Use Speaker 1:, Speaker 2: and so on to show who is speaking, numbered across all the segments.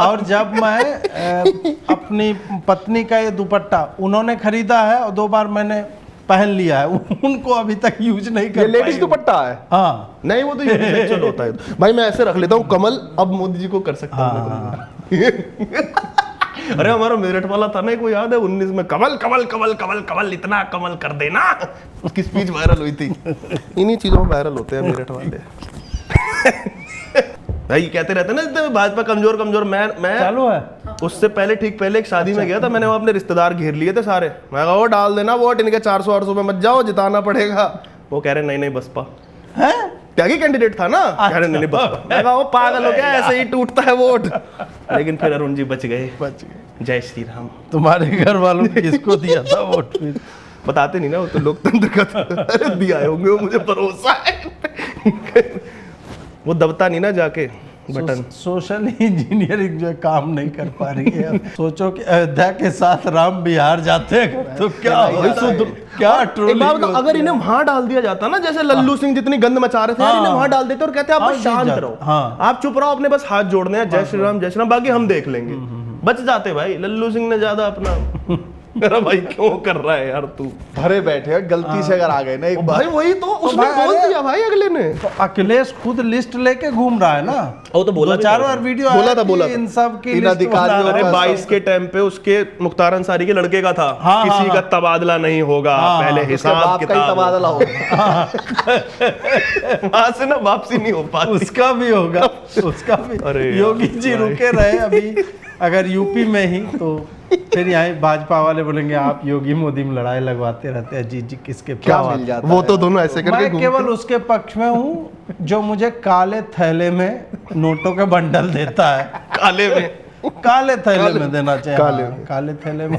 Speaker 1: और जब मैं अपनी पत्नी का ये दुपट्टा उन्होंने खरीदा है और 2 बार मैंने पहन लिया है, उनको अभी तक यूज नहीं कर
Speaker 2: ये लेडीज दुपट्टा है?
Speaker 1: हाँ
Speaker 2: नहीं, वो तो यूनिसेक्सुअल होता है भाई। मैं ऐसे रख लेता हूँ कमल, अब मोदी जी को कर सकता हूँ। अरे हमारा मेरठ वाला था ना, कोई याद है 19 में, कमल कमल कमल कमल कमल इतना कमल कर देना, उसकी स्पीच वायरल हुई थी। इन्हीं चीजों में वायरल होते हैं मेरठ वाले। भाई कहते रहते हैं ना भाजपा कमजोर कमजोर। मैं
Speaker 1: चालू है।
Speaker 2: उससे पहले एक शादी में गया था, मैंने वहाँ अपने रिश्तेदार घेर लिए थे सारे। मैं कहा वो डाल देना वोट, इनके 400-800 में मत जाओ, जिताना पड़ेगा। वो कह रहे नहीं नहीं बसपा
Speaker 1: हैं,
Speaker 2: त्यागी कैंडिडेट था ना, कह रहे नहीं बसपा। मैं कहा वो पागल हो गया, ऐसे ही टूटता है वोट। लेकिन फिर अरुण जी बच गए। जय श्री राम।
Speaker 1: तुम्हारे घर वालों ने किसको दिया था वोट?
Speaker 2: बताते नहीं ना, वो तो लोकतंत्र का दिया होंगे, वो मुझे भरोसा है। वो दबता नहीं ना जाके बटन।
Speaker 1: सोशल इंजीनियरिंग जो है काम नहीं कर पा रही है। सोचो कि अयोध्या के साथ राम बिहार जाते हैं तो क्या होता, क्या ट्रोलिंग।
Speaker 2: अगर इन्हें वहां डाल दिया जाता ना, जैसे लल्लू सिंह जितनी गंद मचा रहे थे, यार इन्हें वहां डाल देते और कहते आप बस शांत रहो, आप चुप रहो, अपने बस हाथ जोड़ने हैं, जय श्री राम जय श्री राम, बाकी हम देख लेंगे। बच जाते भाई। लल्लू सिंह ने ज्यादा अपना मेरा भाई क्यों कर रहा है यार तू?
Speaker 3: भरे बैठे हैं, गलती से अगर आ गए ना एक बार,
Speaker 2: भाई वही तो उसने बोल दिया भाई अगले ने।
Speaker 1: तो अखिलेश खुद लिस्ट लेके घूम रहा है ना।
Speaker 2: वो तो बोला
Speaker 1: 4 बार वीडियो
Speaker 2: बोला था
Speaker 1: इन सब की
Speaker 3: इन
Speaker 1: लिस्ट
Speaker 3: अधिकारियों
Speaker 1: बना रहे।
Speaker 2: अरे 22 के टाइम पे उसके मुख्तार अंसारी के लड़के का था, किसी का तबादला नहीं होगा, पहले हिसाब किताब
Speaker 3: तबादला होगा।
Speaker 2: वहां से ना वापसी नहीं हो पाती।
Speaker 1: उसका भी होगा, उसका भी।
Speaker 2: अरे
Speaker 1: योगी जी रुके रहे अभी अगर यूपी में ही, तो फिर यहाँ भाजपा वाले बोलेंगे आप योगी मोदी में लड़ाई लगवाते रहते हैं, जी किसके
Speaker 3: क्या मिल जाता
Speaker 2: वो तो दोनों ऐसे करके
Speaker 1: मैं केवल उसके पक्ष में हूँ जो मुझे काले थैले में नोटों के बंडल देता है। काले थैले में देना चाहिए। काले थैले में,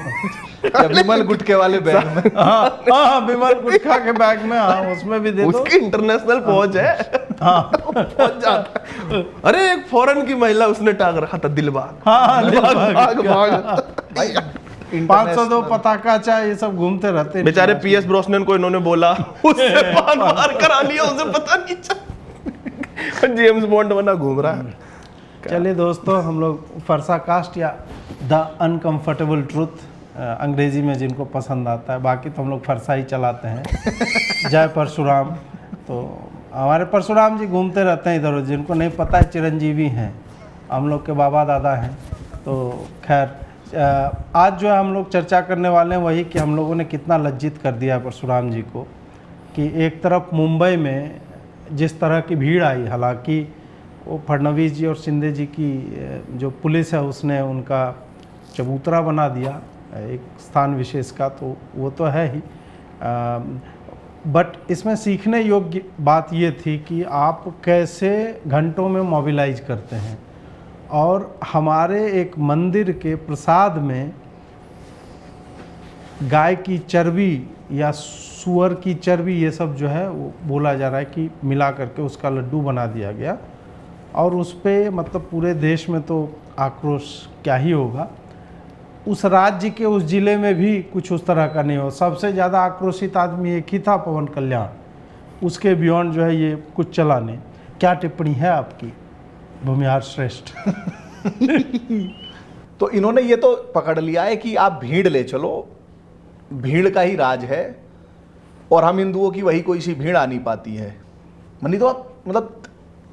Speaker 3: विमल गुटके वाले बैग में।
Speaker 1: हाँ विमल गुटखा के बैग में, हाँ उसमें भी दे दो।
Speaker 2: उसकी इंटरनेशनल पहुंच है।
Speaker 1: हाँ
Speaker 2: पहुंच जाता। अरे एक फॉरेन की महिला उसने टांग रखा था दिलबाग।
Speaker 1: हाँ
Speaker 2: भाग
Speaker 1: 502 पताका चाहे ये सब घूमते रहते हैं।
Speaker 2: बेचारे पीएस ब्रोसनन को इन्होंने बोला, उससे बार करा लिया, उसे पता नहीं चला। जेम्स बॉन्ड बना घूम रहा है।
Speaker 1: चलिए दोस्तों, हम लोग फरसा कास्ट या द अनकंफर्टेबल ट्रूथ अंग्रेजी में जिनको पसंद आता है, बाकी तो हम लोग फरसा ही चलाते हैं। जय परशुराम। तो हमारे परशुराम जी घूमते रहते हैं इधर, जिनको नहीं पता है चिरंजीवी हैं, हम लोग के बाबा दादा हैं। तो खैर आज जो है हम लोग चर्चा करने वाले हैं वही कि हम लोगों ने कितना लज्जित कर दिया है परशुराम जी को। कि एक तरफ मुंबई में जिस तरह की भीड़ आई, हालांकि वो फडणवीस जी और शिंदे जी की जो पुलिस है उसने उनका चबूतरा बना दिया एक स्थान विशेष का, तो वो तो है ही। बट इसमें सीखने योग्य बात ये थी कि आप कैसे घंटों में मोबिलाइज करते हैं। और हमारे एक मंदिर के प्रसाद में गाय की चर्बी या सूअर की चर्बी ये सब जो है वो बोला जा रहा है कि मिला करके उसका लड्डू बना दिया गया। और उस पर मतलब पूरे देश में तो आक्रोश क्या ही होगा, उस राज्य के उस जिले में भी कुछ उस तरह का नहीं हो। सबसे ज़्यादा आक्रोशित आदमी एक ही था, पवन कल्याण, उसके बियॉन्ड जो है ये कुछ चला नहीं। क्या टिप्पणी है आपकी भूमिहार श्रेष्ठ?
Speaker 3: तो इन्होंने ये तो पकड़ लिया है कि आप भीड़ ले चलो, भीड़ का ही राज है, और हम हिंदुओं की वही कोई सी भीड़ आ नहीं पाती है। मनी तो आप मतलब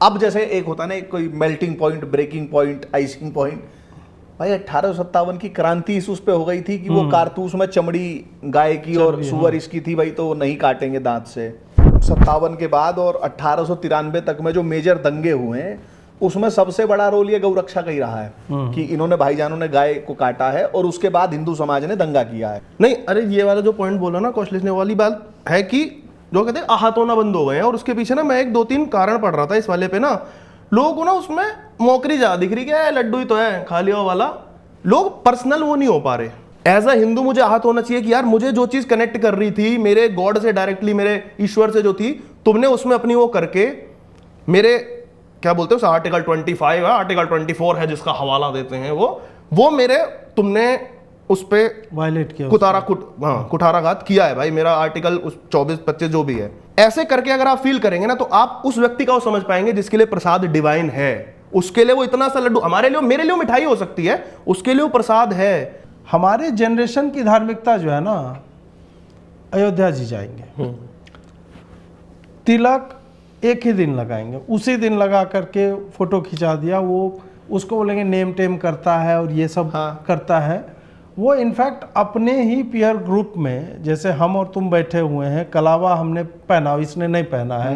Speaker 3: अब जैसे एक होता है ना कोई melting point, breaking point, icing point. भाई 1857 की क्रांति इस उस पे हो गई थी कि वो कारतूस में चमड़ी गाय की और सुअर इसकी थी, भाई तो नहीं काटेंगे दांत से। 57 के बाद और 1893 तक में जो मेजर दंगे हुए हैं उसमें सबसे बड़ा रोल ये गौरक्षा का ही रहा है कि इन्होंने भाईजानों ने गाय को काटा है और उसके बाद हिंदू समाज ने दंगा किया है।
Speaker 2: नहीं अरे ये वाला जो पॉइंट बोला ना कौशलेश ने, वाली बात है कि जो कहते हैं आहत होना बंद हो गए हैं। और उसके पीछे ना मैं 1-2-3 कारण पढ़ रहा था इस वाले पे ना, लोगों को ना उसमें मौकरी ज्यादा दिख रही है, लड्डू ही तो है खा लिया वाला। लोग पर्सनल वो नहीं हो पा रहे। एज अ हिंदू मुझे आहत होना चाहिए कि यार मुझे जो चीज कनेक्ट कर रही थी मेरे गॉड से डायरेक्टली, मेरे ईश्वर से जो थी, तुमने उसमें अपनी वो करके मेरे क्या बोलते हैं आर्टिकल 25 है, आर्टिकल 24 है जिसका हवाला देते हैं वो मेरे तुमने उस पे
Speaker 1: वायलेट किया,
Speaker 2: कुठाराघात किया है भाई। मेरा आर्टिकल उस 24-25 जो भी है, ऐसे करके अगर आप फील करेंगे ना तो आप उस व्यक्ति का वो समझ पाएंगे जिसके लिए प्रसाद डिवाइन है। उसके लिए वो इतना सा लड्डू, हमारे लिए मेरे लिए मिठाई हो सकती है, उसके लिए वो प्रसाद है।
Speaker 1: हमारे जनरेशन की धार्मिकता जो है ना, अयोध्या जी जाएंगे, तिलक एक ही दिन लगाएंगे, उसी दिन लगा करके फोटो खिंचा दिया, वो उसको बोलेंगे नेम टेम करता है और ये सब करता है। वो इनफैक्ट अपने ही पीयर ग्रुप में, जैसे हम और तुम बैठे हुए हैं, कलावा हमने पहना, इसने नहीं पहना है,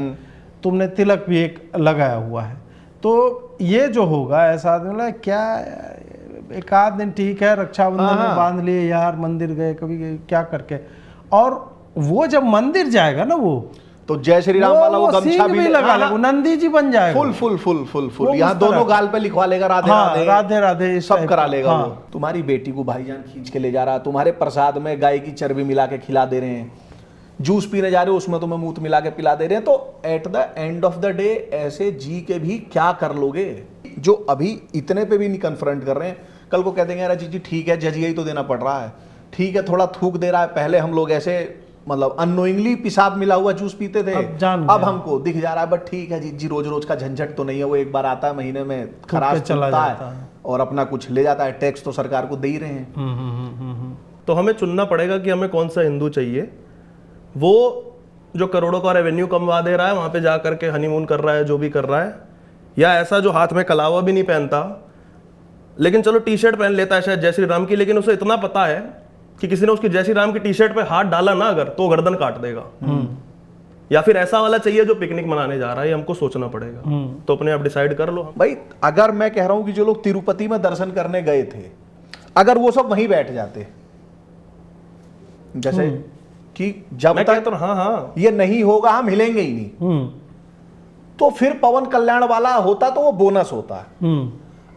Speaker 1: तुमने तिलक भी एक लगाया हुआ है, तो ये जो होगा ऐसा आदमी बोला क्या, एक आध दिन ठीक है, रक्षाबंधन में बांध लिए यार, मंदिर गए कभी क्या करके, और वो जब मंदिर जाएगा ना, वो
Speaker 3: तो जय श्री राम वाला वो गमछा भी
Speaker 1: लगा लेगा, नंदी जी बन जाएगा,
Speaker 3: full full full full full, यहाँ दोनों गाल पे लिखवा लेगा राधे राधे
Speaker 1: राधे राधे,
Speaker 3: सब करा लेगा वो। तुम्हारी बेटी को भाईजान खींच के ले जा रहा है, तुम्हारे प्रसाद में गाय की चर्बी मिला के खिला दे रहे हैं, जूस पीने जा रहे हो उसमें तुम्हें मूत मिला के पिला दे रहे हैं, तो at the end of the day ऐसे जी के भी क्या कर लोगे? जो अभी इतने पे भी नहीं कन्फ्रंट कर रहे हैं, कल को कह देंगे यार जी ठीक है, जजिया ही तो देना पड़ रहा है, ठीक है थोड़ा थूक दे रहा है, पहले हम लोग ऐसे मतलब अननोइंगली पिसाब मिला हुआ जूस पीते थे, अब हमको दिख जा रहा है, बट ठीक है जी रोज रोज का झंझट तो नहीं है, वो एक बार आता है महीने में, खराब चलता है और अपना कुछ ले जाता है, टैक्स तो सरकार को दे ही रहे हैं।
Speaker 2: तो हमें चुनना पड़ेगा कि हमें कौन सा हिंदू चाहिए, वो जो करोड़ों का रेवेन्यू कमवा दे रहा है, वहां पे जा करके हनीमून कर रहा है, जो भी कर रहा है, या ऐसा जो हाथ में कलावा भी नहीं पहनता लेकिन चलो टी शर्ट पहन लेता है शायद जय श्री राम की, लेकिन उसे इतना पता है कि किसी ने उसकी जय श्री राम की टी शर्ट पे हाथ डाला ना अगर, तो गर्दन काट देगा। या फिर ऐसा वाला चाहिए जो पिकनिक मनाने जा रहा है, हमको सोचना पड़ेगा। तो अपने आप डिसाइड कर लो।
Speaker 3: भाई अगर मैं कह रहा हूं कि जो लोग तिरुपति में दर्शन करने गए थे, अगर वो सब वहीं बैठ जाते, जैसे कि जब तक
Speaker 2: तो हाँ
Speaker 3: ये नहीं होगा हम हिलेंगे ही नहीं, तो फिर पवन कल्याण वाला होता तो वो बोनस होता है।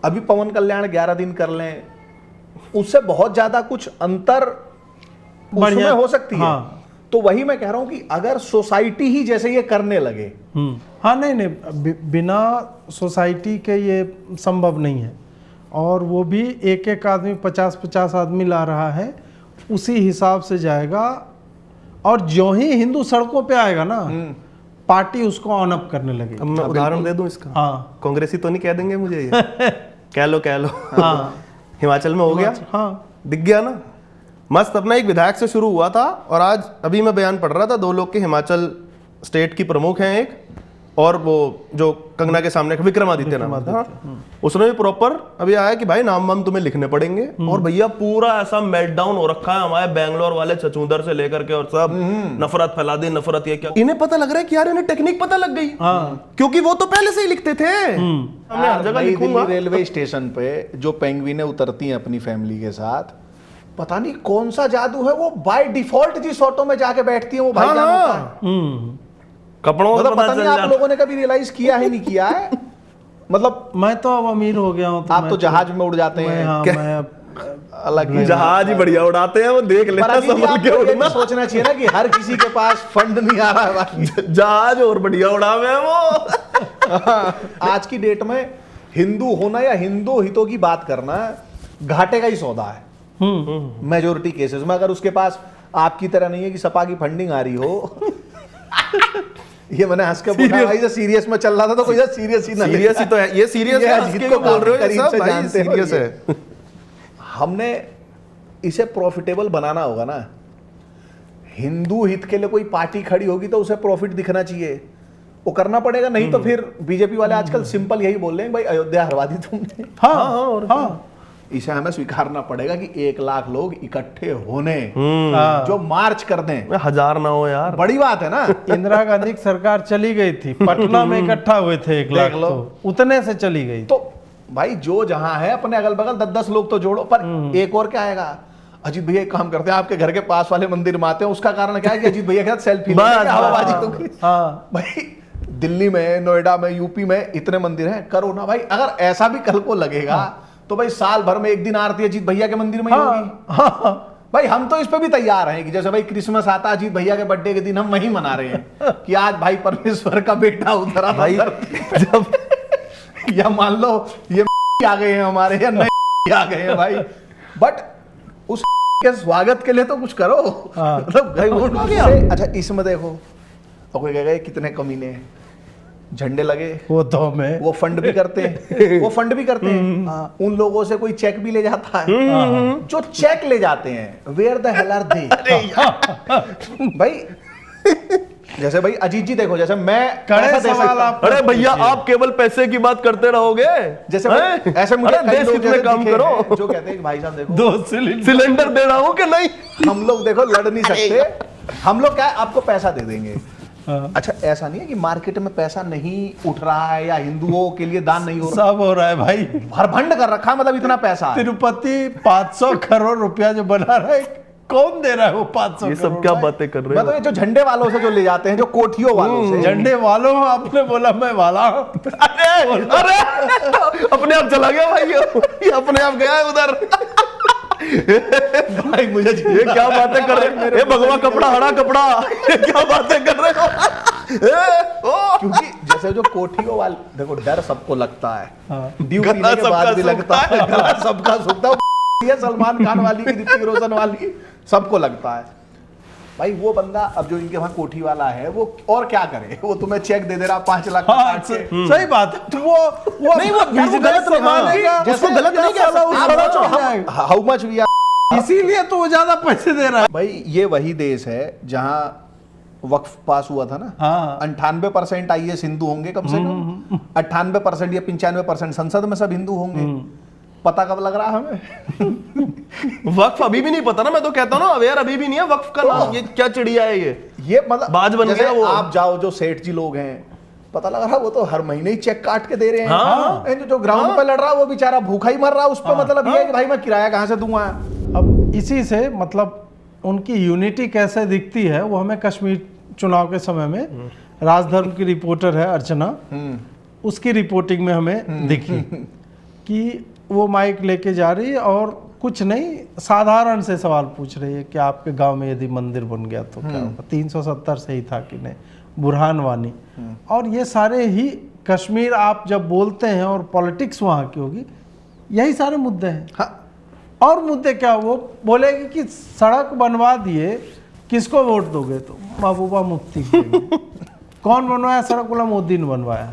Speaker 3: अभी पवन कल्याण 11 दिन कर लें, उससे बहुत ज्यादा कुछ अंतर उसमें हो सकती है। तो वही मैं कह रहा हूं कि अगर सोसाइटी ही जैसे ये करने लगे,
Speaker 1: हाँ नहीं बिना सोसाइटी के ये संभव नहीं है, और वो भी एक एक आदमी 50-50 आदमी ला रहा है, उसी हिसाब से जाएगा, और जो ही हिंदू सड़कों पे आएगा ना, पार्टी उसको ऑन अप करने लगेगी।
Speaker 2: अब मैं उदाहरण दे दूं इसका,
Speaker 1: हाँ
Speaker 2: कांग्रेसी तो नहीं कह देंगे मुझे ये कह लो हाँ हिमाचल में हो गया, हाँ दिख गया ना, मस्त अपना एक विधायक से शुरू हुआ था, और आज अभी मैं बयान पढ़ रहा था, 2 लोग के हिमाचल स्टेट की प्रमुख हैं, एक और वो जो कंगना के सामने विक्रमादित्य नाम था, उसने भी प्रॉपर अभी आया कि भाई नाम वाम तुम्हें लिखने पड़ेंगे, और भैया पूरा ऐसा मेल्टडाउन हो रखा है हमारे बैंगलोर वाले छछूंदर से लेकर के, और सब नफरत फैला दी, नफरत ये क्या, इन्हें पता लग रहा है कि यार इन्हें टेक्निक पता लग गई, क्योंकि वो तो पहले से ही लिखते थे।
Speaker 3: मैं हर जगह लिखूंगा। रेलवे स्टेशन पे जो पेंगुइनें उतरती हैं अपनी फैमिली के साथ, पता नहीं कौन सा जादू है, वो बाय डिफॉल्ट जिस ऑटो में जाके बैठती है वो भाई जान होता है।
Speaker 2: कपड़ों
Speaker 3: मतलब पता नहीं आप लोगों ने कभी रियलाइज किया है नहीं किया है, मतलब
Speaker 1: मैं तो अब अमीर हो गया हूँ,
Speaker 3: आप तो जहाज में उड़ जाते हैं,
Speaker 1: मैं
Speaker 3: अलग ही
Speaker 2: जहाज ही बढ़िया उड़ाते हैं, वो देख लेना संभल के उड़ना।
Speaker 3: सोचना चाहिए ना कि हर किसी के पास फंड नहीं आ रहा है भाई,
Speaker 2: जहाज और बढ़िया उड़ावे हैं वो।
Speaker 3: आज की डेट में हिंदू होना या हिंदू हितों की बात करना घाटे का ही सौदा है मेजोरिटी केसेस में। अगर उसके पास आपकी तरह नहीं है कि सपा की फंडिंग आ रही हो ये मैंने हंस के बोला भाई, जो सीरियस में चल रहा था तो कोई सीरियस ही ना,
Speaker 2: सीरियस ही तो है ये, सीरियस है, अजीत को बोल रहे हो ये सब भाई सीरियस है।
Speaker 3: हमने इसे प्रॉफिटेबल बनाना होगा ना, हिंदू हित के लिए कोई पार्टी खड़ी होगी तो उसे प्रॉफिट दिखना चाहिए, वो करना पड़ेगा, नहीं तो फिर बीजेपी वाले आजकल सिंपल यही बोल रहे हैं भाई अयोध्या हरवा दी तुमने।
Speaker 1: हाँ
Speaker 3: इसे हमें स्वीकारना पड़ेगा कि 1 लाख लोग इकट्ठे होने जो मार्च कर दें,
Speaker 2: 1000 ना हो यार,
Speaker 3: बड़ी बात है ना।
Speaker 1: इंदिरा गांधी की सरकार चली गई थी, पटना में इकट्ठा हुए थे 1 लाख, तो उतने से चली गई।
Speaker 3: तो भाई जो जहां है अपने अगल बगल 10-10 लोग तो जोड़ो, पर एक और क्या आएगा, अजीत भैया एक काम करते हैं, आपके घर के पास वाले मंदिर में आते हैं, उसका कारण क्या है कि अजीत भैया के साथ सेल्फी भाई दिल्ली में, नोएडा में, यूपी में इतने मंदिर हैं, करो ना भाई। अगर ऐसा भी कल को लगेगा तो भाई साल भर में एक दिन आरती अजीत भैया के मंदिर में ही होगी। भाई हम तो इस पे भी तैयार हैं कि जैसे भाई क्रिसमस आता अजीत भैया के बर्थडे के दिन हम वही मना रहे हैं कि आज भाई परमेश्वर का बेटा उतरा भाई जब या मान लो ये आ गए हैं हमारे, या नहीं आ गए हैं भाई, बट उस के स्वागत के लिए तो कुछ करो। मतलब अच्छा इसमें देखो, तो कोई कहेगा कितने कमीने हैं, झंडे लगे,
Speaker 1: वो तो हमें
Speaker 3: वो फंड भी करते हैं, वो फंड भी करते हैं। हाँ, उन लोगों से कोई चेक भी ले जाता है, जो चेक ले जाते हैं, where the hell are they? भाई जैसे भाई अजीत जी देखो, जैसे मैं
Speaker 1: कड़े
Speaker 3: पैसा दे
Speaker 1: सवाल
Speaker 3: सकता
Speaker 1: आप
Speaker 3: हूं।
Speaker 2: अरे भैया आप केवल पैसे की बात करते रहोगे,
Speaker 3: जैसे भाई ऐसे मुझे
Speaker 2: अरे
Speaker 3: कई
Speaker 2: देश
Speaker 3: लोग
Speaker 2: कितने
Speaker 3: जैसे
Speaker 2: काम
Speaker 3: दिखे
Speaker 2: करो।
Speaker 3: हैं जो कहते हैं कि भाई साहब देखो
Speaker 1: 2 सिलेंडर
Speaker 2: सिलेंडर दे रहा हूं कि नहीं।
Speaker 3: हम लोग देखो लड़ नहीं सकते, हम लोग क्या है आपको पैसा दे देंगे। अच्छा ऐसा नहीं है कि मार्केट में पैसा नहीं उठ रहा है या हिंदुओं के लिए दान नहीं हो रहा,
Speaker 1: सब हो रहा है भाई।
Speaker 3: भरभंड कर रखा है, मतलब इतना पैसा है।
Speaker 1: तिरुपति 500 करोड़ रुपया जो बना रहा है, कौन दे रहा है वो 500
Speaker 2: ये सब
Speaker 1: करोड़
Speaker 2: क्या
Speaker 1: भाई?
Speaker 2: बातें कर रहे
Speaker 3: मैं तो
Speaker 2: हो?
Speaker 3: ये जो झंडे वालों से जो ले जाते हैं, जो कोठियों वालों से,
Speaker 1: झंडे वालों आपने बोला मैं वाला हूं।
Speaker 2: अरे अपने आप चला गया भाई, ये अपने आप गया है उधर।
Speaker 3: भाई मुझे
Speaker 2: ये क्या बातें कर रहे हो? ये भगवा कपड़ा, हरा कपड़ा, ये क्या बातें कर रहे हो?
Speaker 3: क्योंकि जैसे जो कोठियों वाले, देखो डर सबको लगता है, ड्यू
Speaker 2: गला
Speaker 3: पीने के
Speaker 2: सबका
Speaker 3: बाद भी लगता
Speaker 2: सूखता
Speaker 3: है, गला सबका सूखता है। ये सलमान खान वाली की, ऋतिक रोशन वाली, सबको लगता है। भाई वो बंदा अब जो इनके वहां कोठी वाला है, वो और क्या करे, वो तुम्हें चेक दे दे रहा 5 लाख का
Speaker 1: हाँ,
Speaker 3: काट के।
Speaker 1: सही बात है। तो वो
Speaker 3: नहीं, वो
Speaker 1: business
Speaker 3: गलत नहीं
Speaker 1: संभालेगा,
Speaker 3: है, उसको गलत नहीं कह सकते। हाउ मच वी आर,
Speaker 1: इसीलिए तो वो ज्यादा पैसे दे रहा है।
Speaker 3: भाई ये वही देश है जहां वक्फ पास हुआ था ना,
Speaker 1: हाँ।
Speaker 3: 98% आईएएस हिंदू होंगे कम से कम, 98% या 95% संसद में सब हिंदू होंगे। पता कब लग रहा है हमें?
Speaker 2: वक्फ अभी भी नहीं पता ना, मैं तो कहता हूँ ना, अवेयर अभी भी नहीं है वक्फ का नाम। ये क्या चिड़िया है
Speaker 3: ये मतलब
Speaker 2: बाज बन
Speaker 3: जैसे
Speaker 2: गया वो।
Speaker 3: आप जाओ, जो सेठ जी लोग हैं, पता लग रहा वो तो हर महीने ही चेक काट के दे रहे हैं।
Speaker 2: हाँ।
Speaker 3: जो ग्राउंड पे लड़ रहा है वो बेचारा भूखा ही मर रहा है, उस पर मतलब ये है कि भाई मैं किराया कहाँ से दूंगा।
Speaker 1: अब इसी से मतलब उनकी यूनिटी कैसे दिखती है, वो हमें कश्मीर चुनाव के समय में राजधर्म की रिपोर्टर है अर्चना, उसकी रिपोर्टिंग में हमें दिखी कि वो माइक लेके जा रही है और कुछ नहीं, साधारण से सवाल पूछ रही है कि आपके गांव में यदि मंदिर बन गया तो क्या होगा। 370 से ही था कि नहीं, बुरहान वानी। और ये सारे ही कश्मीर आप जब बोलते हैं और पॉलिटिक्स वहाँ की होगी, यही सारे मुद्दे हैं।
Speaker 3: हाँ।
Speaker 1: और मुद्दे क्या, वो बोलेगी कि सड़क बनवा दिए, किसको वोट दोगे? तो महबूबा मुफ्ती को। कौन बनवाया सड़क? बोला मोदी ने बनवाया,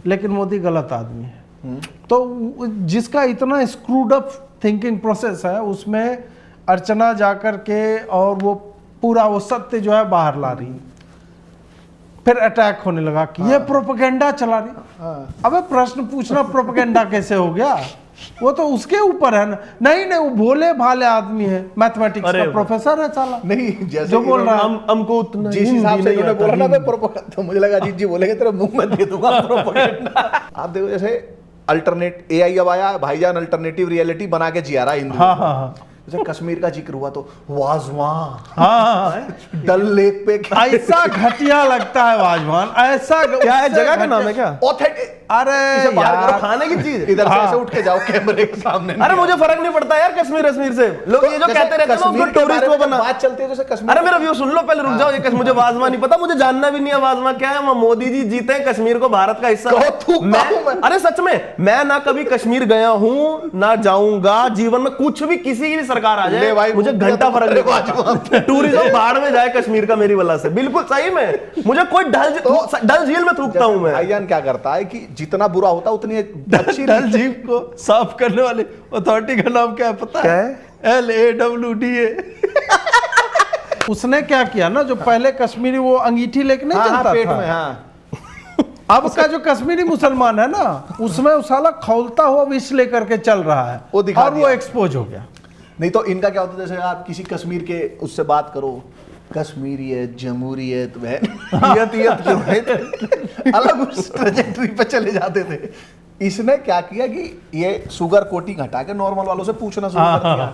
Speaker 1: लेकिन मोदी गलत आदमी है। तो जिसका इतना स्क्रूड अप थिंकिंग प्रोसेस है, उसमें अर्चना जाकर के और वो पूरा वो सत्य जो है बाहर ला रही है। फिर अटैक होने लगा कि ये प्रोपेगेंडा चला रही। अबे प्रश्न पूछना प्रोपेगेंडा कैसे हो गया? वो तो उसके ऊपर है ना। नहीं वो भोले भाले आदमी है, मैथमेटिक्स का प्रोफेसर है साला।
Speaker 3: नहीं जैसे
Speaker 1: जो बोल रहा है
Speaker 2: हमको उतना
Speaker 3: जिस हिसाब से इन्होंने बोला ना, मैं प्रोपेगेंडा, तो मुझे लगा अजीत जी बोलेंगे तेरे मुंह में दे दूंगा प्रोपेगेंडा। आप देखो जैसे अल्टरनेट एआई अब आया, भाईजान अल्टरनेटिव रियलिटी बना के जिया रहा है हिंदू।
Speaker 1: हाँ।
Speaker 3: जैसे कश्मीर का जिक्र हुआ तो वाजवान,
Speaker 1: हाँ
Speaker 3: डल लेक पे
Speaker 1: ऐसा घटिया लगता है वाजवान, ऐसा
Speaker 2: क्या है, जगह का नाम है क्या?
Speaker 3: ऑथेंटिक।
Speaker 1: अरे यार,
Speaker 2: खाने की चीज
Speaker 3: इधर से ऐसे उठ के जाओ कैमरे के सामने।
Speaker 2: अरे मुझे फर्क नहीं पड़ता यार कश्मीर से। लोग ये जो कहते रहते हैं ना, उसको टूरिस्ट वो बना।
Speaker 3: बात चलती है जैसे कश्मीर।
Speaker 2: अरे मेरा व्यू सुन लो पहले, रुक जाओ। ये मुझे वाजमा नहीं पता, मुझे जानना भी नहीं है वाजमा क्या है। वहाँ मोदी जी जीते हैं, कश्मीर को भारत का हिस्सा। अरे सच में, मैं ना कभी कश्मीर गया हूँ ना जाऊंगा जीवन में। कुछ भी किसी की भी सरकार आ जाए, मुझे घंटा फर्क नहीं पड़ता। टूरिज्म बाहर में जाए कश्मीर का मेरी वजह से, बिल्कुल सही में। मुझे कोई डल झील में थूकता हूँ मैं।
Speaker 3: भाईजान क्या करता है कि जितना बुरा होता है उतनी अच्छी।
Speaker 1: डल झील को साफ करने वाली अथॉरिटी का नाम क्या है पता है?
Speaker 2: क्या है?
Speaker 1: LAWDA। उसने क्या किया ना, जो पहले कश्मीरी वो अंगीठी लेके नहीं चलता
Speaker 3: पेट
Speaker 1: था,
Speaker 3: में। हाँ।
Speaker 1: अब का जो कश्मीरी मुसलमान है ना, उसमें उस साला खौलता हुआ विष लेकर के चल रहा है,
Speaker 3: वो दिखा
Speaker 1: और वो
Speaker 3: दिया।
Speaker 1: एक्सपोज हो गया।
Speaker 3: नहीं तो इनका क्या होता है, जैसे आप किसी कश्मीर के उससे बात करो, कश्मीरियत, जमहूरियत, क्यों है? अलग उस ट्रेजेक्टरी पे चले जाते थे। इसने क्या किया कि ये शुगर कोटिंग हटा के नॉर्मल वालों से पूछना शुरू कर दिया।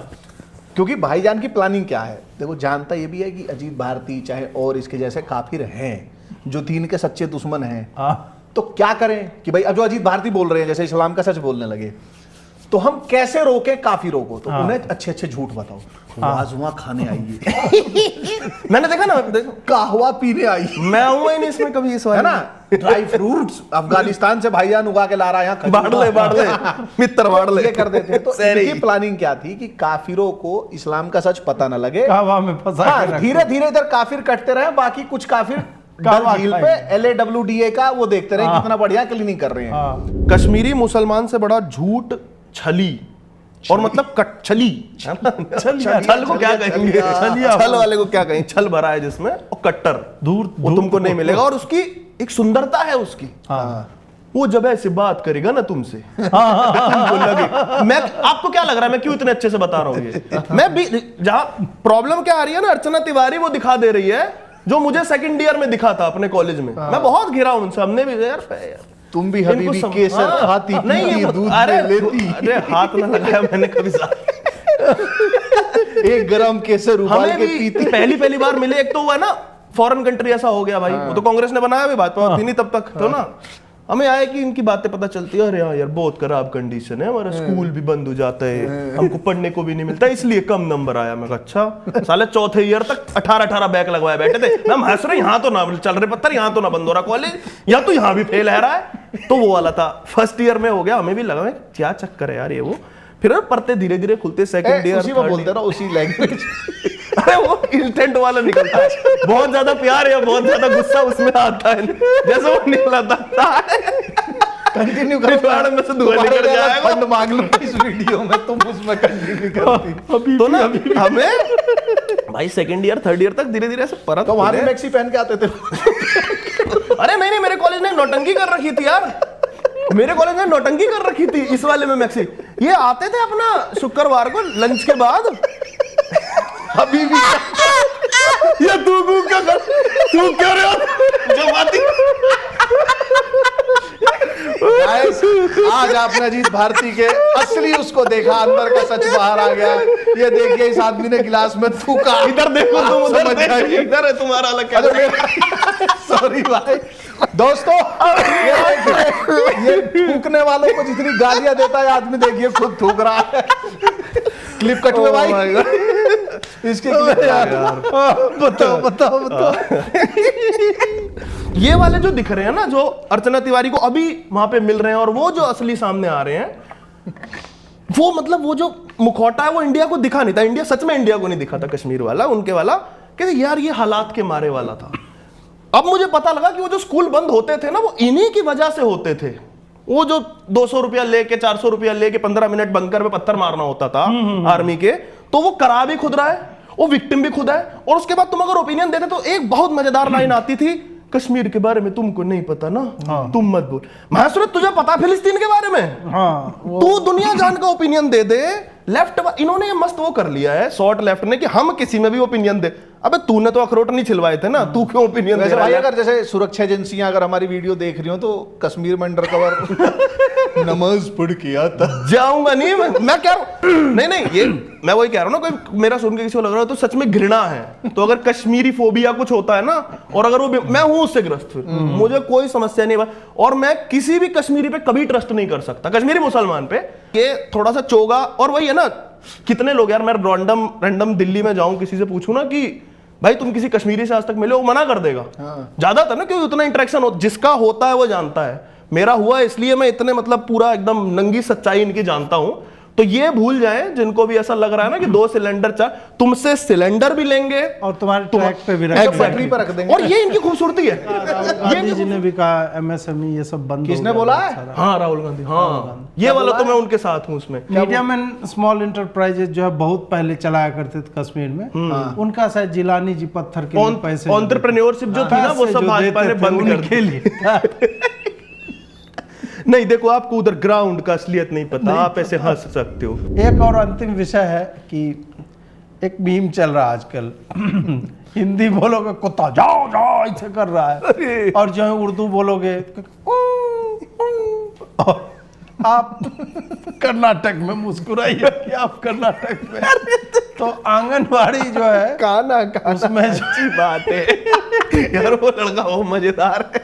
Speaker 3: क्योंकि भाईजान की प्लानिंग क्या है, देखो जानता ये भी है कि अजीत भारती चाहे और इसके जैसे काफिर हैं जो दीन के सच्चे दुश्मन हैं, तो क्या करें कि भाई अब जो अजीत भारती बोल रहे हैं जैसे इस्लाम का सच बोलने लगे, तो हम कैसे रोकें काफिरों को? तो उन्हें अच्छे अच्छे झूठ बताओ, वाजवा खाने आइए।
Speaker 2: मैंने देखा ना, देखो
Speaker 3: कहवा पीने आई,
Speaker 2: मैं आऊंगा ही नहीं इसमें कभी, इस
Speaker 3: है ना। ड्राई फ्रूट्स अफगानिस्तान से भाईजान उगा के ला रहा है यहाँ,
Speaker 2: बाढ़ ले मित्र बाढ़ ले
Speaker 3: ये कर देते हैं। तो इनकी प्लानिंग क्या थी कि काफिरों को इस्लाम का सच पता न लगे,
Speaker 1: कहवा में फंसा के रखो।
Speaker 3: धीरे धीरे इधर काफिर कटते रहे, बाकी कुछ काफिर डल
Speaker 1: कावा
Speaker 3: झील पे
Speaker 1: खाएंगे।
Speaker 3: LAWDA का वो देखते रहे
Speaker 1: हाँ।
Speaker 3: कितना बढ़िया क्लीनिंग कर रहे हैं।
Speaker 1: हाँ
Speaker 2: कश्मीरी मुसलमान से बड़ा झूठ छली और मतलब छली छल को क्या कहेंगे, छल वाले को क्या कहेंगे, छल भरा है जिसमें, और कट्टर
Speaker 1: दूर
Speaker 2: वो तुमको नहीं मिलेगा। और उसकी एक सुंदरता है उसकी, वो जब ऐसे बात करेगा ना तुमसे तुमको लगे, मैं आपको क्या लग रहा है मैं क्यों इतने अच्छे से बता रहा हूँ ये, मैं भी जहां प्रॉब्लम क्या आ रही है ना, अर्चना तिवारी वो दिखा दे रही है जो मुझे सेकंड ईयर में दिखा था अपने कॉलेज में। मैं बहुत घिरा हूं उनसे, हमने भी यार
Speaker 3: तुम भी हबीबी केसर खाती पीती दूध
Speaker 2: अरे
Speaker 3: में लेती,
Speaker 2: अरे हाथ ना लगाया मैंने कभी
Speaker 3: एक गरम केसर उबाल
Speaker 2: हमें
Speaker 3: के
Speaker 2: भी
Speaker 3: पीती।
Speaker 2: पहली बार मिले, एक तो हुआ ना फॉरेन कंट्री ऐसा हो गया भाई, वो तो कांग्रेस ने बनाया भी, भाजपा थी नहीं तब तक तो ना, हमें आया कि इनकी बातें पता चलती है, अरे यार बहुत खराब कंडीशन है, हमारा स्कूल भी बंद हो जाता है, हमको पढ़ने को भी नहीं मिलता, इसलिए कम नंबर आया। मैं कहा अच्छा, साले चौथे ईयर तक 18 बैक लगवाए बैठे थे ना, हंस रहे यहाँ तो ना चल रहे पत्थर, यहाँ तो ना बंद हो रहा कॉलेज, या तो यहाँ भी फेल है रहा है, तो वो वाला था। फर्स्ट ईयर में हो गया, हमें भी लगा क्या चक्कर है यार ये वो, फिर पढ़ते धीरे धीरे खुलते सेकंड ईयर,
Speaker 3: उसी में बोलते रहो उसी लैंग्वेज।
Speaker 2: अरे वो इंस्टेंट वाला निकलता है, बहुत ज्यादा प्यार या बहुत ज्यादा गुस्सा उसमें आता है, जैसे वो निकला था।
Speaker 3: कंटिन्यू करो,
Speaker 2: फाड़ में से धुआं निकल जाएगा।
Speaker 3: फंड मांग लो इस वीडियो में, तुम उसमें कंटिन्यू करती।
Speaker 2: तो ना हमें भाई सेकंड ईयर थर्ड ईयर तक धीरे धीरे ऐसे परत
Speaker 3: तो हमारे मैक्सी पहन के आते थे।
Speaker 2: अरे नहीं, मेरे कॉलेज ने नौटंकी कर रखी थी यार, मेरे कॉलेज ने नौटंकी कर रखी थी इस वाले में मैक्सी। ये आते थे अपना शुक्रवार को लंच के बाद,
Speaker 3: अभी भी
Speaker 2: ये तू क्या कर, तू क्या रहे हो जो बाती।
Speaker 3: Guys, आज आपने अजीत भारती के असली उसको देखा, अंदर का सच बाहर आ गया। ये देखिए इस आदमी ने गिलास में थूका,
Speaker 2: इधर देखो तुम, उधर
Speaker 3: समझ
Speaker 2: देखो,
Speaker 3: जाइए।
Speaker 2: इधर है तुम्हारा अलग क्या।
Speaker 3: सॉरी भाई दोस्तों, ये थूकने वालों को जितनी गालियां देता है आदमी, देखिए खुद थूक रहा है। क्लिप कट में भाई, इसके क्लिप यार बताओ।
Speaker 2: ये वाले जो दिख रहे हैं ना, जो अर्चना तिवारी को अभी वहां पे मिल रहे हैं, और वो जो असली सामने आ रहे हैं, वो मतलब वो जो मुखौटा है वो इंडिया को दिखा नहीं था, इंडिया सच में इंडिया को नहीं दिखा था, कश्मीर वाला उनके वाला, कहते यार ये हालात के मारे वाला था। अब मुझे पता लगा कि वो जो स्कूल बंद होते थे ना, वो इन्हीं की वजह से होते थे। वो जो 200 रुपया लेके 400 रुपया लेके 15 मिनट बंकर में पत्थर मारना होता था आर्मी के, तो वो करा भी खुद रहा है, वो विक्टिम भी खुद है। और उसके बाद तुम अगर ओपिनियन देते तो एक बहुत मजेदार लाइन आती थी, कश्मीर के बारे में तुमको नहीं पता ना, तुम मत बोल। महसूरत तुझे पता फिलिस्तीन के बारे में,
Speaker 1: हाँ
Speaker 2: तू दुनिया जान का ओपिनियन दे दे। लेफ्ट इन्होंने ये मस्त वो कर लिया है शॉर्ट लेफ्ट ने कि हम किसी में भी ओपिनियन दे। अबे तूने तो अखरोट नहीं छिलवाए थे ना, तू क्यों ओपिनियन दे
Speaker 3: वैसे
Speaker 2: रहा
Speaker 3: भाई
Speaker 2: है?
Speaker 3: अगर जैसे सुरक्षा एजेंसियां अगर हमारी वीडियो देख रही हो तो कश्मीर में अंडर कवर नमाज पढ़ के आता
Speaker 2: जाऊंगा नहीं मैं क्या नहीं ये मैं वही कह रहा हूँ ना, कोई मेरा सुन के किसी को लग रहा है तो सच में घृणा है। तो अगर कश्मीरी फोबिया कुछ होता है ना, और अगर वो मैं हूं उससे ग्रस्त, फिर मुझे कोई समस्या नहीं। और मैं किसी भी कश्मीरी पे कभी ट्रस्ट नहीं कर सकता, कश्मीरी मुसलमान पे। ये थोड़ा सा चोगा, और वही है ना, कितने लोग यार, मैं रैंडम दिल्ली में जाऊं किसी से पूछूं ना कि भाई तुम किसी कश्मीरी से आज तक मिले हो, मना कर देगा। ज्यादातर ना, क्योंकि उतना इंटरेक्शन हो, जिसका होता है वो जानता है। मेरा हुआ इसलिए मैं इतने मतलब पूरा एकदम नंगी सच्चाई इनकी जानता हूं। तो ये भूल जाएं जिनको भी ऐसा लग रहा है ना कि 2 सिलेंडर तुमसे सिलेंडर भी लेंगे
Speaker 1: और तुम्हारे ट्रैक पे भी
Speaker 3: पटरी पर रख देंगे।
Speaker 2: और ये इनकी खूबसूरती है।
Speaker 1: गांधी जी ने भी कहा MSME ये सब बंद।
Speaker 3: किसने बोला है?
Speaker 2: हाँ राहुल गांधी, हाँ ये वाला तो मैं उनके साथ हूँ उसमें।
Speaker 1: मीडियम एंड स्मॉल इंटरप्राइजेज जो है बहुत पहले चलाया करते थे कश्मीर में, उनका शायद जिलानी जी पत्थर के लिए पैसे,
Speaker 2: एंटरप्रेन्योरशिप जो थी ना, वो सब भाजपा ने बंद कर
Speaker 1: के लिए।
Speaker 2: नहीं देखो, आपको उधर ग्राउंड का असलियत नहीं पता, आप ऐसे हंस सकते हो।
Speaker 1: एक और अंतिम विषय है कि एक मीम चल रहा है आजकल, हिंदी बोलोगे कुत्ता जाओ जाओ ऐसे कर रहा है, और जो है उर्दू बोलोगे और आप कर्नाटक में मुस्कुराइए कि आप कर्नाटक में। तो आंगनवाड़ी जो है
Speaker 2: काना
Speaker 1: उसमें
Speaker 2: अच्छी बात है यार, वो लड़का वो मजेदार है।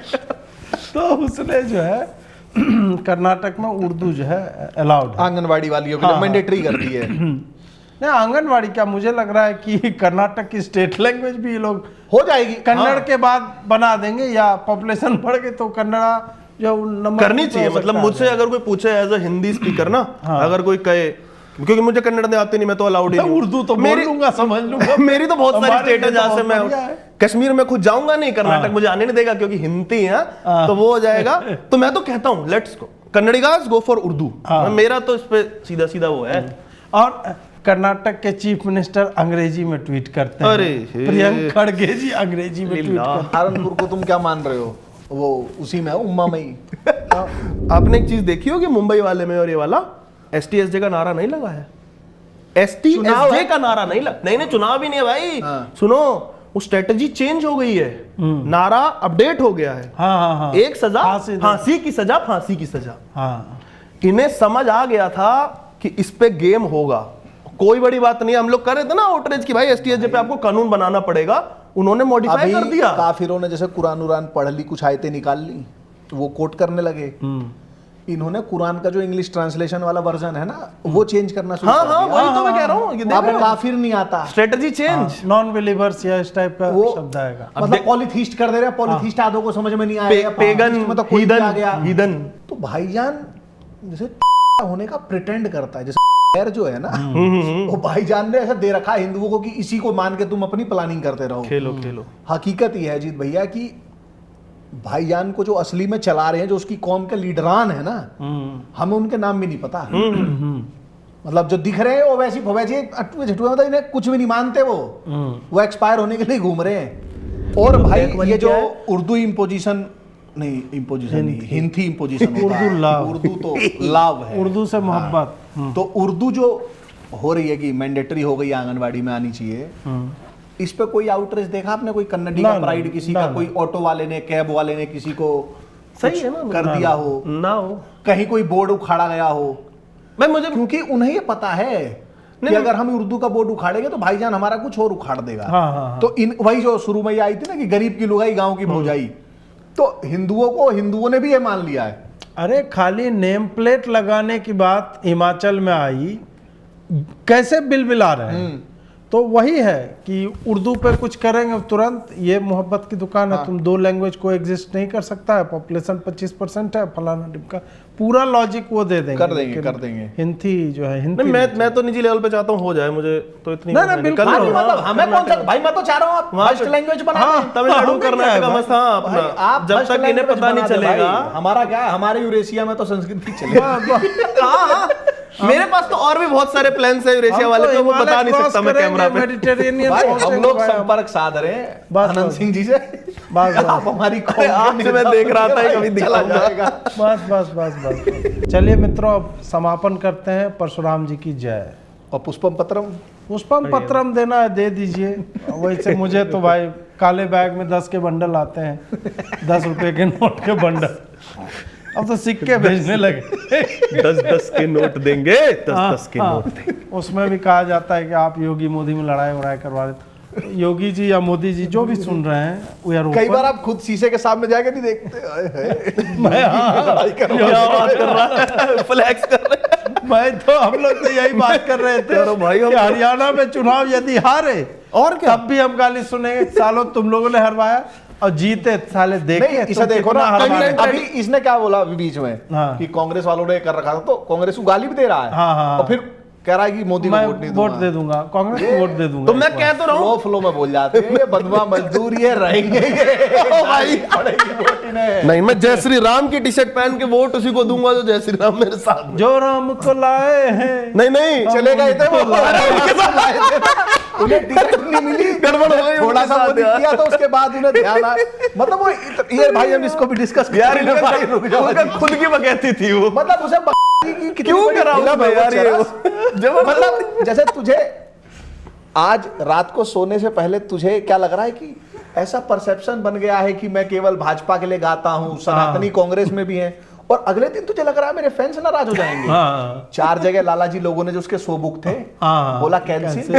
Speaker 1: तो उसने जो है कर्नाटक में उर्दू जो है अलाउड है।
Speaker 3: आंगनवाड़ी वालियों के लिए मैंडेटरी कर दी है।
Speaker 1: नहीं आंगनवाड़ी क्या, मुझे लग रहा है कि कर्नाटक की स्टेट लैंग्वेज भी ये लोग
Speaker 3: हो जाएगी
Speaker 1: कन्नड़ के बाद बना देंगे, या पॉपुलेशन बढ़ गई तो कन्नड़ा जो नंबर
Speaker 2: करनी चाहिए। मतलब मुझसे अगर कोई पूछे एज अ हिंदी स्पीकर ना, अगर कोई कहे, क्योंकि मुझे कन्नड़ नहीं आती नहीं, मैं तो अलाउड ही नहीं।
Speaker 1: उर्दू तो बोल लूंगा, समझ लूंगा।
Speaker 2: मेरी तो बहुत सारी स्टेट है जहाँ से मैं कश्मीर में खुद जाऊंगा नहीं, कर्नाटक मुझे आने नहीं देगा क्योंकि हिंदी है, तो वो हो जाएगा। तो मैं तो कहता हूँ let's go Kannadigas go for Urdu, मेरा तो इस पे सीधा सीधा वो है।
Speaker 1: और कर्नाटक के चीफ मिनिस्टर अंग्रेजी में ट्वीट करते हैं।
Speaker 2: अरे
Speaker 1: प्रियंक खड़गे जी अंग्रेजी में ट्वीट करते हैं।
Speaker 3: सहारनपुर को तुम क्या मान रहे हो, वो उसी में है उम्मा में ही।
Speaker 2: आपने एक चीज देखी होगी मुंबई वाले में, और ये वाला STSJ का नारा नहीं लगा है,
Speaker 3: चुनाव है?
Speaker 2: STSJ का नारा नहीं लगा, नहीं चुनाव भी नहीं है भाई। सुनो, वो स्ट्रेटजी चेंज हो गई है, नारा अपडेट हो गया है।
Speaker 1: हाँ।
Speaker 2: एक सजा फांसी की सजा, फांसी की सजा।
Speaker 1: हाँ,
Speaker 2: इन्हें समझ आ गया था कि इस पे गेम होगा, कोई बड़ी बात नहीं। हम लोग कर रहे थे ना आउटरीच की भाई STSJ पे आपको कानून बनाना पड़ेगा, उन्होंने मॉडिफाई कर दिया।
Speaker 3: काफिरों ने जैसे कुरान उरान पढ़ ली, कुछ आयतें निकाल ली, वो कोट करने लगे। इन्होंने कुरान का जो इंग्लिश ट्रांसलेशन वाला वर्जन है ना, वो चेंज करना शुरू कर दिया।
Speaker 2: वही तो मैं कह रहा हूँ,
Speaker 3: अब काफिर नहीं आता,
Speaker 2: स्ट्रेटजी चेंज,
Speaker 1: नॉन बिलीवर्स या इस टाइप का
Speaker 3: वो
Speaker 1: शब्द आएगा।
Speaker 3: मतलब पॉलीथीस्ट कर दे रहे हैं, पॉलीथीस्ट आधों को समझ में नहीं आया,
Speaker 2: पेगन
Speaker 3: में तो कोई भी आ गया।
Speaker 2: हीदन।
Speaker 3: तो भाईजान जैसे होने का प्रिटेंड करता है, जैसे जो है ना, वो भाईजान ने ऐसा दे रखा है हिंदुओं को कि इसी को मान के तुम अपनी प्लानिंग करते रहो।
Speaker 2: खेलो।
Speaker 3: हकीकत ये है जीत भैया कि भाईजान को जो असली में चला रहे हैं, जो उसकी कौम के लीडरान है ना, हमें उनके नाम भी नहीं पता। मतलब जो दिख रहे हैं वो वैसी अटुए झटुए, मतलब इन्हें कुछ भी नहीं मानते, वो एक्सपायर होने के लिए घूम रहे हैं। और भाई ये जो उर्दू इम्पोजिशन नहीं, हिंदी इम्पोजिशन, उर्दू तो लाभ है,
Speaker 1: उर्दू से मोहब्बत।
Speaker 3: तो उर्दू जो हो रही है कि मैंडेटरी हो गई, आंगनवाड़ी में आनी चाहिए, इस पे कोई आउटरीच देखा आपने? कोई कन्नडी का प्राइड किसी का, कोई ऑटो वाले ने, कैब वाले ने किसी को
Speaker 2: सही है ना
Speaker 3: कर दिया हो
Speaker 2: ना, हो
Speaker 3: कहीं कोई बोर्ड उखाड़ा गया हो?
Speaker 2: भाई मुझे,
Speaker 3: क्योंकि उन्हें ये पता है कि अगर हम उर्दू का बोर्ड उखाड़ेंगे तो भाईजान हमारा कुछ और उखाड़ देगा।
Speaker 1: हाँ।
Speaker 3: तो इन वही जो शुरू में आई थी ना कि गरीब की लुगाई गांव की भौजाई, तो हिंदुओं ने भी ये मान लिया है।
Speaker 1: अरे खाली नेम प्लेट लगाने की बात हिमाचल में आई, कैसे बिलबिला रहे हैं। तो वही है कि उर्दू पे कुछ करेंगे तुरंत, ये मोहब्बत की दुकान है। तुम दो लैंग्वेज को एग्जिस्ट नहीं कर सकता है, पॉपुलेशन 25% है, फलाना ढिमका, पूरा लॉजिक वो दे देंगे,
Speaker 3: कर देंगे।
Speaker 1: हिंदी जो है हिंदी,
Speaker 2: मैं तो निजी लेवल पे चाहता हूँ हो जाए, मुझे तो इतनी
Speaker 1: ना बिल्कुल,
Speaker 3: मतलब हमें कौन सा भाई, मैं तो चाह रहा हूँ आप फर्स्ट लैंग्वेज बना दें।
Speaker 2: तमिलनाडु कर्नाटक मस्त,
Speaker 3: आप
Speaker 2: जब तक इन्हें पता नहीं चलेगा।
Speaker 3: हमारा क्या है, हमारे यूरेशिया में तो संस्कृत ही चलेगा।
Speaker 2: मेरे पास तो और भी बहुत सारे प्लान्स है यूरेशिया वाले पे, वो बता नहीं सकता मैं कैमरा पे।
Speaker 1: मेडिटेरेनियन
Speaker 3: हम लोग संपर्क साध रहे हैं आनंद सिंह जी से, आप हमारी
Speaker 2: आपसे मैं देख रहा था कभी
Speaker 3: चला जाएगा।
Speaker 1: बस। चलिए मित्रों, अब समापन करते हैं। परशुराम जी की जय।
Speaker 3: और पुष्पम
Speaker 1: पत्रम देना है दे दीजिए। वैसे मुझे तो भाई काले बैग में 10 के बंडल आते हैं, 10 रुपए के नोट के बंडल, अब तो सिक्के भेजने लगे।
Speaker 2: 10 के नोट देंगे, 10 के नोट देंगे।
Speaker 1: उसमें भी कहा जाता है कि आप योगी मोदी में लड़ाई करवा देते। योगी जी या मोदी जी जो भी सुन रहे हैं, we are open।
Speaker 3: कई बार आप खुद शीशे के सामने जाके नहीं देखते,
Speaker 1: मैं तो हम लोग तो यही बात कर रहे थे भाई, हरियाणा में चुनाव यदि हारे और क्या, तब भी हम गाली सुनेंगे, सालों तुम लोगों ने हरवाया, और जीते साले देखे।
Speaker 3: इसे देखो ना, अभी इसने क्या बोला बीच में कि कांग्रेस वालों ने कर रखा था, तो कांग्रेस को गाली भी दे रहा है, और फिर कह रहा है कि मोदी को
Speaker 1: वोट दे दूंगा, कांग्रेस को वोट दे दूंगा।
Speaker 2: तो मैं कह तो रहा हूँ,
Speaker 3: फ्लो में बोल जाते हैं, ये बदमा मजदूर ये रहेंगे भाई।
Speaker 2: नहीं, मैं जय श्री राम की टी शर्ट पहन के वोट उसी को दूंगा जो जय श्री राम मेरे साथ,
Speaker 1: जो राम को लाए हैं।
Speaker 2: नहीं
Speaker 3: चले गए थे वो, उन्हें टिकट नहीं मिली,
Speaker 2: गड़बड़ हो गई,
Speaker 3: थोड़ा सा किया तो उसके बाद उन्हें ध्यान आया, मतलब वो ये भाई हम इसको भी डिस्कस
Speaker 2: यार, खुद की बकैती थी वो,
Speaker 3: मतलब उसे
Speaker 2: क्यों कराऊंगा यार ये,
Speaker 3: मतलब जैसे तुझे आज रात को सोने से पहले तुझे क्या लग रहा है कि ऐसा परसेप्शन बन गया है कि मैं केवल भाजपा के लिए गाता हूं, सनातनी कांग्रेस में भी है, और अगले दिन तुझे लग रहा है मेरे फैंस नाराज हो जाएंगे। 4 जगह लालाजी लोगों ने जो उसके शो बुक थे, बोला कैंसिल,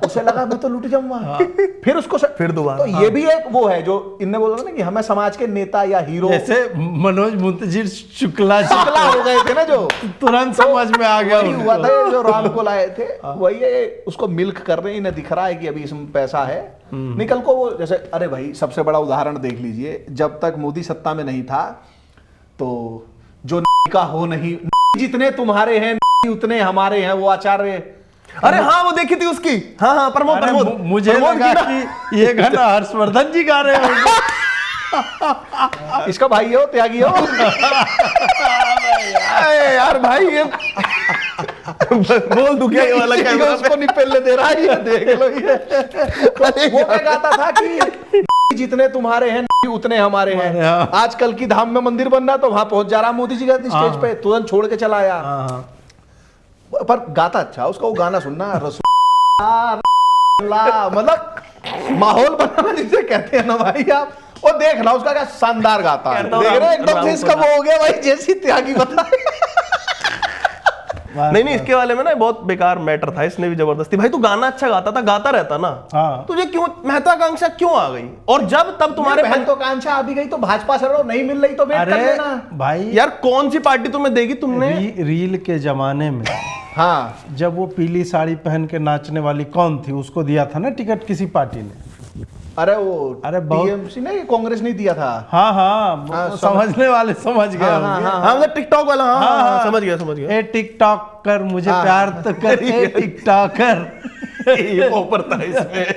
Speaker 3: उसे लगा मैं तो लुट जाऊंगा, फिर उसको फिर दोबारा। तो ये भी एक वो है जो इनने बोला ना कि हमें समाज के नेता या हीरो,
Speaker 1: जैसे मनोज मुंतजिर शुक्ला
Speaker 3: हो गए थे ना, जो
Speaker 1: तुरंत समझ में आ गया
Speaker 3: हुआ था, जो राम को लाए थे, वही उसको मिल्क कर रहे हैं। इन्हें दिख रहा है कि अभी इसमें पैसा है, निकल को वो जैसे, अरे भाई सबसे बड़ा उदाहरण देख लीजिए, जब तक मोदी सत्ता में नहीं था तो जो का हो नहीं, जितने तुम्हारे हैं उतने हमारे हैं, वो आचार्य
Speaker 2: अरे हाँ वो देखी थी उसकी, हाँ हाँ प्रमोद
Speaker 1: अरे
Speaker 2: प्रमोद
Speaker 1: मुझे
Speaker 2: प्रमोद
Speaker 1: लगा
Speaker 2: की ना।
Speaker 1: कि ये गाना हर्षवर्धन जी गा रहे होंगे।
Speaker 3: इसका भाई हो, त्यागी हो।
Speaker 2: अरे यार भाई ये बोल दूं क्या ये वाला कैमरा
Speaker 3: उसको नहीं पहले दे रहा है, ये देख लो ये। वो मैं गाता था कि जितने तुम्हारे हैं उतने हमारे हैं।
Speaker 1: हाँ।
Speaker 3: आजकल की धाम में मंदिर बन रहा तो वहां पहुंच जा रहा मोदी जी का स्टेज पे, तुरंत छोड़ के चला आया।
Speaker 1: हाँ,
Speaker 3: पर गाता अच्छा, उसका वो गाना सुनना मतलब माहौल बनाना जिसे कहते हैं ना भाई आप, वो देख रहा उसका क्या शानदार गाता है।
Speaker 2: कहता हूँ
Speaker 3: देख रहे हो एकदम
Speaker 2: राम
Speaker 3: से इसका वो हो गया भाई, जैसी त्यागी बता।
Speaker 2: नहीं इसके वाले में ना बहुत बेकार मैटर था, इसने भी जबरदस्ती। भाई तू गाना अच्छा गाता था, गाता रहता ना,
Speaker 1: हाँ।
Speaker 2: तुझे क्यों महत्वाकांक्षा क्यों आ गई? और जब तब तुम्हारे
Speaker 3: बहन तो कांक्षा आ भी गई तो भाजपा से रहो, नहीं मिल रही तो वेट कर
Speaker 1: अरे
Speaker 3: लेना।
Speaker 1: भाई
Speaker 2: यार कौन सी पार्टी तुम्हें देगी तुमने?
Speaker 1: रील के जमाने में
Speaker 3: हाँ
Speaker 1: जब वो पीली साड़ी पहन के नाचने वाली कौन थी, उसको दिया था ना टिकट किसी पार्टी ने।
Speaker 3: अरे वो
Speaker 1: अरे बहुत-
Speaker 3: टीएमसी ने, कांग्रेस नहीं दिया था।
Speaker 1: हाँ हाँ,
Speaker 3: हाँ,
Speaker 1: समझने वाले समझ गए
Speaker 3: हाँ,
Speaker 1: होंगे।
Speaker 3: हाँ,
Speaker 2: हाँ मतलब टिकटॉक वाला, हाँ
Speaker 1: हाँ,
Speaker 2: हाँ,
Speaker 1: हाँ।
Speaker 2: समझ गया
Speaker 1: ए टिकटॉक कर मुझे
Speaker 3: हाँ।
Speaker 1: प्यार तो कर, ए टिकटॉकर।
Speaker 2: ये ऊपर था इसमें।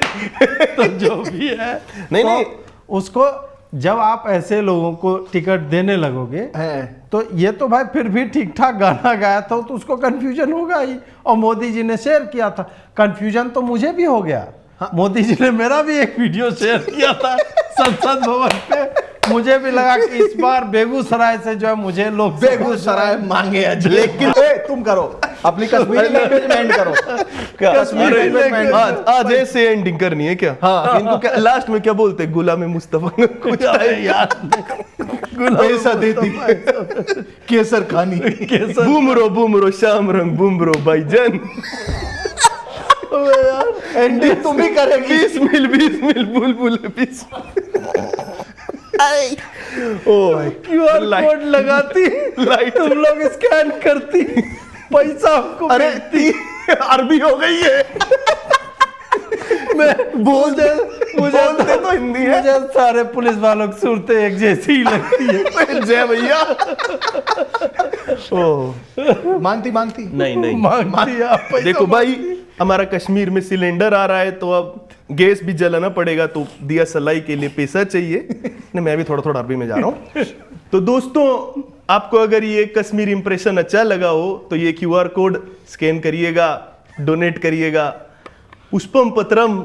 Speaker 1: तो जो भी है
Speaker 2: नहीं,
Speaker 1: तो
Speaker 2: नहीं।
Speaker 1: उसको जब आप ऐसे लोगों को टिकट देने लगोगे
Speaker 3: हैं।
Speaker 1: तो ये तो भाई फिर भी ठीक ठाक गाना गाया था तो उसको कंफ्यूजन होगा ही। और मोदी जी ने शेयर किया था, कंफ्यूजन तो मुझे भी हो गया। मोदी जी ने मेरा भी एक वीडियो शेयर किया था संसद भवन पे। मुझे भी लगा कि इस बार बेगूसराय से जो है मुझे लोग
Speaker 3: बेगूसराय मांगे आज, लेकिन तुम करो अपनी कश्मीरी लैंग्वेज में एंड करो। कश्मीरी
Speaker 2: अरे,
Speaker 3: लैंग्वेज में end करो।
Speaker 2: आज ऐसे एंडिंग करनी है क्या?
Speaker 3: हाँ।
Speaker 2: इनको क्या लास्ट में क्या बोलते हैं? गुलाम मुस्तफा कुछ यार
Speaker 3: पैसा देती केसर खानी।
Speaker 2: बूमरो बूमरो शाम रंग बूमरो भाईजान।
Speaker 3: एंडिंग तुम ही करेगी।
Speaker 2: 20 मिल बुलबुल 20। ओ
Speaker 1: क्यूआर कोड लगाती,
Speaker 2: लाइट
Speaker 1: तुम लोग स्कैन करती, पैसा हमको
Speaker 2: अरे
Speaker 1: भेजती।
Speaker 2: अरबी हो गई है।
Speaker 1: मैं बोल दे, मुझे
Speaker 2: बोलते तो हिंदी है।
Speaker 1: मुझे सारे पुलिस वालों की सूरतें एक जैसी ही लगती है।
Speaker 2: जय भैया। ओ
Speaker 3: मानती मानती
Speaker 2: नहीं नहीं,
Speaker 1: मांगती आप पैसा
Speaker 2: देखो भाई हमारा कश्मीर में सिलेंडर आ रहा है तो अब गैस भी जलाना पड़ेगा, तो दिया सलाई के लिए पैसा चाहिए। नहीं मैं भी थोड़ा थोड़ा अरबी में जा रहा हूँ। तो दोस्तों आपको अगर ये कश्मीर इंप्रेशन अच्छा लगा हो तो ये क्यूआर कोड स्कैन करिएगा, डोनेट करिएगा। पुष्पम पत्रम।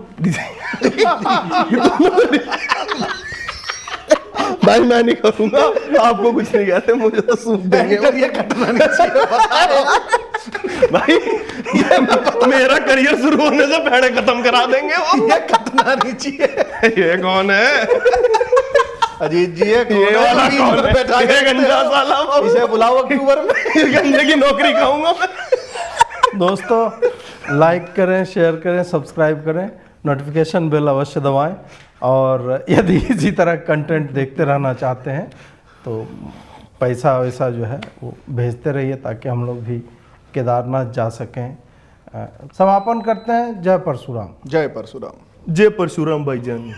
Speaker 2: भाई मैं नहीं करूंगा, आपको कुछ नहीं कहते, मुझे तो सूख देंगे।
Speaker 3: ये कटना नहीं चाहिए, पता है।
Speaker 2: भाई ये मेरा करियर शुरू होने से पहले खत्म करा देंगे वो।
Speaker 3: ये कटना नहीं चाहिए।
Speaker 2: ये कौन है?
Speaker 3: अजीत जी ये
Speaker 2: ये वाला कौन है?
Speaker 3: बैठा
Speaker 2: ये गंजा साला वो।
Speaker 3: इसे बुलाओ अक्टूबर में।
Speaker 2: इस गंजे की नौकरी खाऊंगा मैं।
Speaker 1: दोस्तों लाइक करें, शेयर करें, सब्सक्राइब करें, नोटिफिकेशन बेल अवश्य दबाएं। और यदि इसी तरह कंटेंट देखते रहना चाहते हैं तो पैसा वैसा जो है वो भेजते रहिए ताकि हम लोग भी केदारनाथ जा सकें। समापन करते हैं। जय परशुराम।
Speaker 3: जय परशुराम।
Speaker 2: जय परशुराम भाईजान।